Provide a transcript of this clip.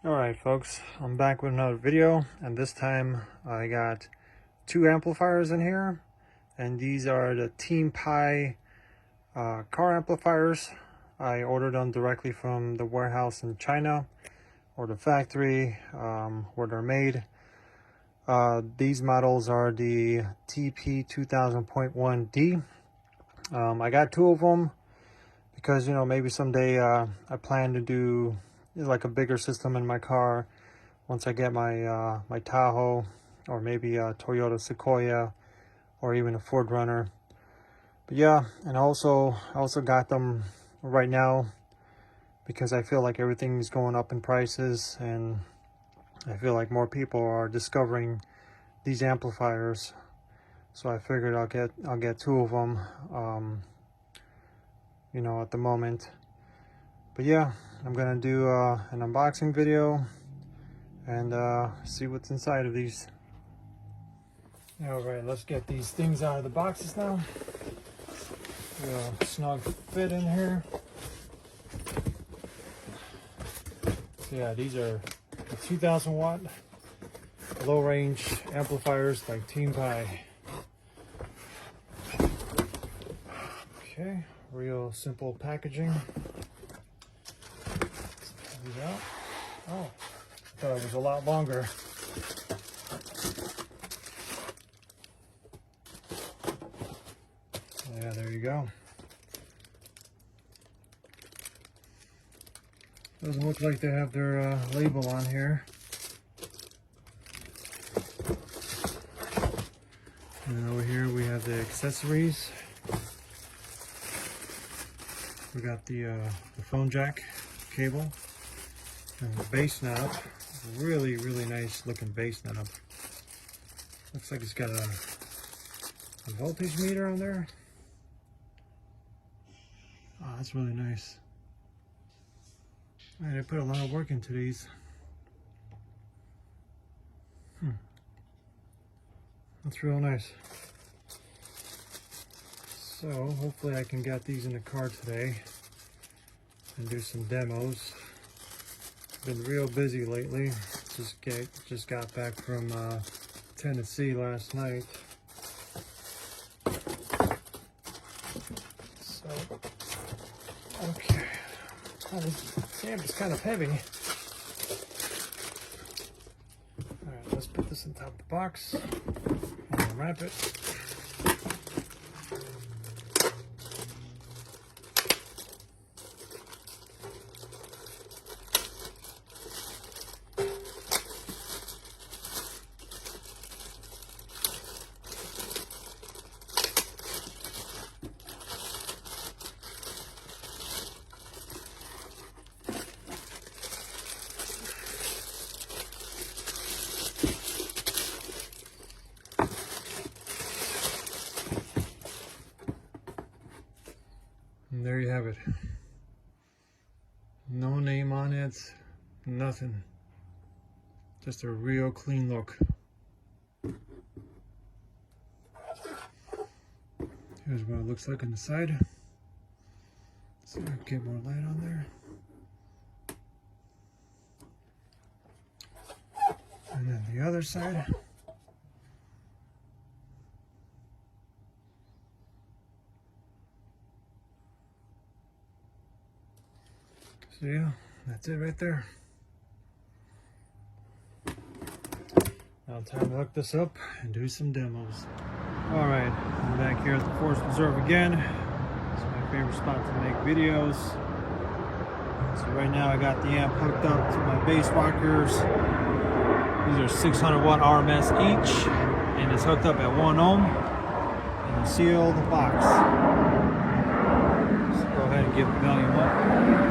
Alright folks, I'm back with another video, and this time I got two amplifiers in here, and these are the Teampie car amplifiers. I ordered them directly from the warehouse in China, or the factory where they're made. These models are the TP-2000.1D. I got two of them because, you know, maybe someday I plan to do like a bigger system in my car once I get my my Tahoe, or maybe a Toyota Sequoia, or even a Ford Runner. But yeah, and I also got them right now because I feel like everything's going up in prices, and I feel like more people are discovering these amplifiers. So I figured I'll get two of them, you know, at the moment. But yeah, I'm gonna do an unboxing video and see what's inside of these. All right, let's get these things out of the boxes now. Real snug fit in here. So yeah, these are the 2000 watt low range amplifiers by Teampie. Okay, real simple packaging. These out. Oh, I thought it was a lot longer. Yeah, there you go. Doesn't look like they have their label on here. And over here we have the accessories. We got the phone jack cable and the bass knob. Really nice looking bass knob. Looks like it's got a voltage meter on there. Oh, that's really nice. Man, I put a lot of work into these. That's real nice. So hopefully I can get these in the car today and do some demos. Been real busy lately. Just got back from Tennessee last night. So okay. Damn, it's kind of heavy. Alright, let's put this on top of the box and wrap it. And there you have it. No name on it, nothing. Just a real clean look. Here's what it looks like on the side. So I can get more light on there. And then the other side. So yeah, that's it right there. Now time to hook this up and do some demos. Alright, I'm back here at the Forest Preserve again. It's my favorite spot to make videos. So right now I got the amp hooked up to my bass rockers. These are 600 watt RMS each, and it's hooked up at 1 ohm in a sealed box. So go ahead and give the volume up.